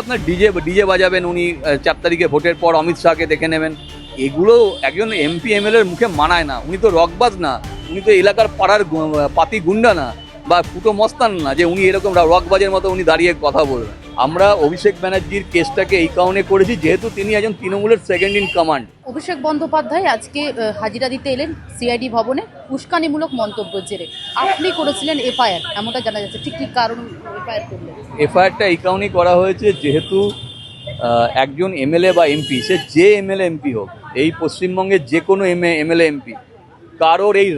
আপনার ডিজে বাজাবেন উনি 4 তারিখে ভোটের পর অমিত শাহকে দেখে নেবেন, এগুলো একজন এমপি এমএলএর মুখে মানায় না। উনি তো রকবাজ না, উনি তো এলাকার পাড়ার পাতি গুন্ডা না বা ফুটো মস্তান না যে উনি এরকম রকবাজের মতো উনি দাঁড়িয়ে কথা বলবেন। আমরা অভিষেক ব্যানার্জির কেসটাকে এই কারণে করেছি যেহেতু তিনি একজন তৃণমূলের second in command. Abhishek Bandyopadhyay আজকে হাজিরা দিতে এলেন সিআইডি ভবনে উস্কানিমূলক মন্তব্যের জেরে। আপনি করেছিলেন এফআইআর, এমনটা জানা যাচ্ছে, ঠিক কি কারণ এফআইআর করলেন? এফআইআরটা এই কারণেই করা হয়েছে যেহেতু একজন এমএলএ বা এমপি, সে যে এমএলএ এমপি হোক, এই পশ্চিমবঙ্গের যে কোনো এমএলএ এমপি, কারোর এই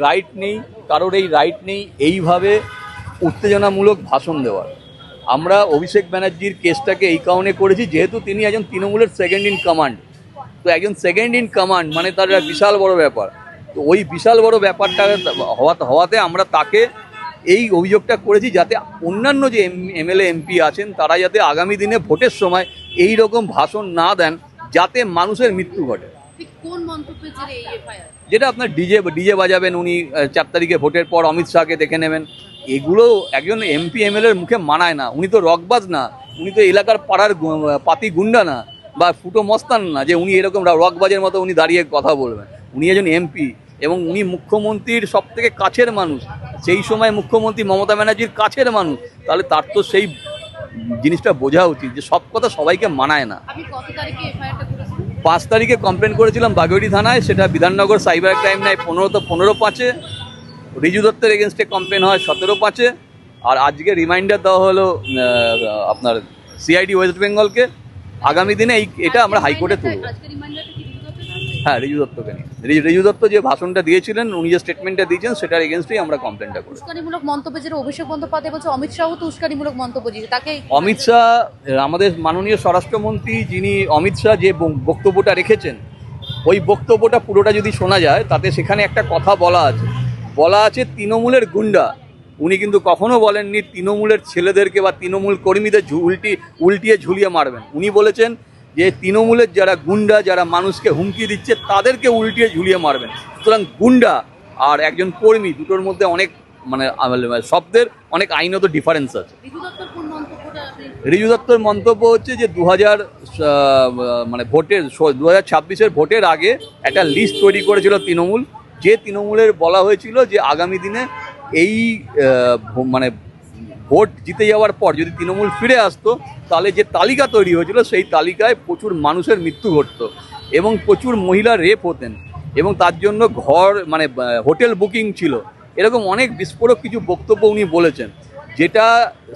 রাইট নেই এইভাবে উত্তেজনামূলক ভাষণ দেওয়ার। আমরা অভিষেক ব্যানার্জির কেসটাকে এই কারণে করেছি যেহেতু তিনি একজন তৃণমূলের সেকেন্ড ইন কমান্ড। তো একজন সেকেন্ড ইন কমান্ড মানে তার একটা বিশাল বড় ব্যাপার। তো ওই বিশাল বড় ব্যাপারটা হওয়াতে আমরা তাকে এই অভিযোগটা করেছি যাতে অন্যান্য যে এমএলএ এমপি আছেন তারা যাতে আগামী দিনে ভোটের সময় এই রকম ভাষণ না দেন যাতে মানুষের মৃত্যু ঘটে। কোন মন্তব্যের জেরে এই এফআইআর? যেটা আপনার ডিজে বাজাবেন উনি 4 তারিখে ভোটের পর অমিত শাহকে দেখে নেবেন, এগুলো একজন এমপি এমএলএর মুখে মানায় না। উনি তো রকবাজ না, উনি তো এলাকার পাড়ার পাতি গুন্ডা না বা ফুটো মস্তান না যে উনি এরকম রকবাজের মতো উনি দাঁড়িয়ে কথা বলবেন। উনি একজন এমপি এবং উনি মুখ্যমন্ত্রীর সব থেকে কাছের মানুষ, সেই সময় মুখ্যমন্ত্রী মমতা ব্যানার্জির কাছের মানুষ। তাহলে তার তো সেই জিনিসটা বোঝা উচিত যে সব কথা সবাইকে মানায় না। 5 তারিখে কমপ্লেন করেছিলাম বাগুইআটি থানায়, সেটা বিধাননগর সাইবার ক্রাইম নেয় 15/5, রিজু দত্তের এগেনস্টে কমপ্লেন হয় 17/5, আর আজকে রিমাইন্ডার দেওয়া হলো আপনার সিআইডি ওয়েস্ট বেঙ্গলকে। আগামী দিনে এটা আমরা হাইকোর্টে তুলব। হ্যাঁ, রিজু দত্তকে নিয়ে। রিজু দত্ত যে ভাষণটা দিয়েছিলেন, উনি যে স্টেটমেন্টটা দিয়েছেন সেটার এগেনস্টেই আমরা কমপ্লেনটা করি। উস্কানিমূলক মন্তব্য যেটা অভিষেক বন্দ্যোপাধ্যায় বলছে, অমিত শাহ তো উস্কানিমূলক মন্তব্য দিয়েছে তাকে। অমিত শাহ, আমাদের মাননীয় স্বরাষ্ট্রমন্ত্রী যিনি অমিত শাহ যে বক্তব্যটা রেখেছেন, ওই বক্তব্যটা পুরোটা যদি শোনা যায় তাতে সেখানে একটা কথা বলা আছে তৃণমূলের গুন্ডা। উনি কিন্তু কখনো বলেননি তৃণমূলের ছেলেদেরকে বা তৃণমূল কর্মীদের উল্টিয়ে ঝুলিয়ে মারবেন। উনি বলেছেন যে তৃণমূলের যারা গুন্ডা, যারা মানুষকে হুমকি দিচ্ছে তাদেরকে উল্টিয়ে ঝুলিয়ে মারবেন। সুতরাং গুন্ডা আর একজন কর্মী দুটোর মধ্যে অনেক শব্দের অনেক আইনত ডিফারেন্স আছে। রিজু দত্তর মন্তব্য হচ্ছে যে 2026-এর ভোটের আগে একটা লিস্ট তৈরি করেছিল তৃণমূল, যে তৃণমূলের বলা হয়েছিল যে আগামী দিনে এই ভোট জিতে যাওয়ার পর যদি তৃণমূল ফিরে আসতো তাহলে যে তালিকা তৈরি হয়েছিল সেই তালিকায় প্রচুর মানুষের মৃত্যু ঘটত এবং প্রচুর মহিলা রেপ হতেন এবং তার জন্য হোটেল বুকিং ছিল। এরকম অনেক বিস্ফোরক কিছু বক্তব্য উনি বলেছেন, যেটা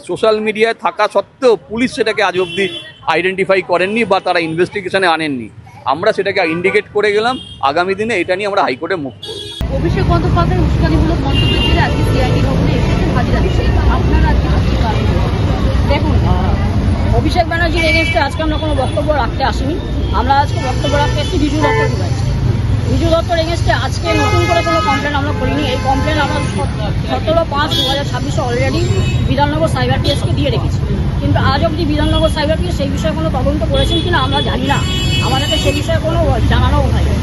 সোশ্যাল মিডিয়ায় থাকা সত্ত্বেও পুলিশ সেটাকে আজ অবধি আইডেন্টিফাই করেননি বা তারা ইনভেস্টিগেশনে আনেননি। আমরা সেটাকে ইন্ডিকেট করে গেলাম, আগামী দিনে এটা নিয়ে আমরা হাইকোর্টে মুভ করব। অভিষেক বন্দ্যোপাধ্যায় উস্কানিমূলক মন্তব্যের জেরে আজকে সিআইডি ভবনে এসেছেন হাজিরা দিতে। আপনারা আজকে কি কারণ? দেখুন, অভিষেক ব্যানার্জির এগেনস্টে আজকে আমরা কোনো বক্তব্য রাখতে আসিনি। আমরা আজকে বক্তব্য রাখতে এসেছি রিজু দত্তর বিরুদ্ধে। রিজু দত্তর এগেনস্টে আজকে নতুন করে কোনো কমপ্লেন আমরা করিনি। এই কমপ্লেন আমরা 17/5/2026 অলরেডি বিধাননগর সাইবার পিএসকে দিয়ে রেখেছি, কিন্তু আজ অবধি বিধাননগর সাইবার পিএস সেই বিষয়ে কোনো তদন্ত করেছেন কিনা আমরা জানি না, আমাদেরকে সে বিষয়ে কোনো জানানোও হয়নি।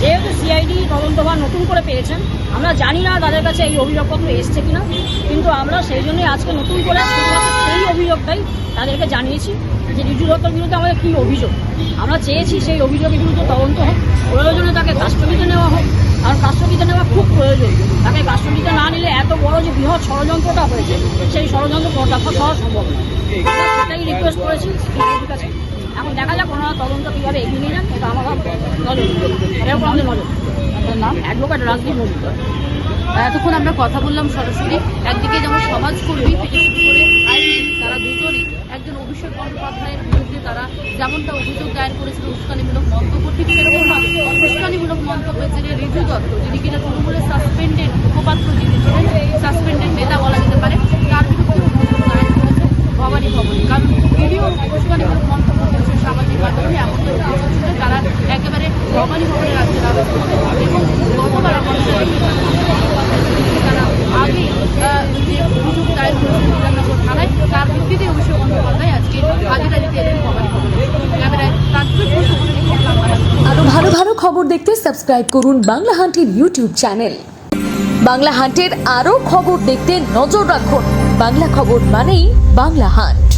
যেহেতু সিআইডি তদন্তভার নতুন করে পেয়েছেন, আমরা জানি না তাদের কাছে এই অভিযোগপত্র এসছে কিনা, কিন্তু আমরা সেই জন্যই আজকে নতুন করে সেই অভিযোগটাই তাদেরকে জানিয়েছি যে রিজু দত্তর বিরুদ্ধে আমাদের কী অভিযোগ। আমরা চেয়েছি সেই অভিযোগের বিরুদ্ধে তদন্ত হোক, প্রয়োজনে তাকে কাস্টডিতে নেওয়া হোক, কারণ কাস্টডিতে নেওয়া খুব প্রয়োজন। তাকে কাস্টডিতে না নিলে এত বড় যে বৃহৎ ষড়যন্ত্রটা হয়েছে সেই ষড়যন্ত্র পর্দাফাশ হওয়া সম্ভব নয়। সেটাই রিকোয়েস্ট করেছি সিআইডির কাছে। এখন দেখা যাক ওনারা তদন্ত কীভাবে এগিয়ে নিয়ে যান, এটা আমার নজর, এরকম আমাদের নজর। নাম অ্যাডভোকেট রাজদীপ মজুমদার। এতক্ষণ আমরা কথা বললাম সরাসরি, একদিকে যেমন সমাজকর্মী থেকে শুরু করে আইনজীবী, তারা দুজনই একজন অভিষেক বন্দ্যোপাধ্যায়ের বিরুদ্ধে তারা যেমনটা অভিযোগ দায়ের করেছিল উস্কানিমূলক মন্তব্য, ঠিক সেরকমভাবে উস্কানিমূলক মন্তব্যের জেরে রিজু দত্ত, যিনি কিনা তৃণমূলের সাসপেন্ডেড মুখপাত্র, যিনি ছিলেন সাসপেন্ডেড নেতা বলা যেতে পারে, তার বিরুদ্ধে অভিযোগ দায়ের করেছে ভবানী ভবনে। কারণ তিনিও উস্কানিমূলক মন্তব্য করেছেন সামাজিক মাধ্যমে, এমন ছিল তারা একেবারে ভবানী ভবনে রাখতে হবে এবং গতবার তারা আগে যে অভিযোগ দায়ের করেছেন বিধাননগর থানায়, তার ভিত্তিতে অভিষেক বন্দ্যোপাধ্যায় আজকে হাজিরা দিতে এলেন ভবানী ভবনে। ক্যামেরায় আরো ভালো ভালো খবর দেখতে সাবস্ক্রাইব করুন বাংলা হান্টের ইউটিউব চ্যানেল। বাংলা হান্টের আরো খবর দেখতে নজর রাখুন। বাংলা খবর মানেই বাংলা হান্ট।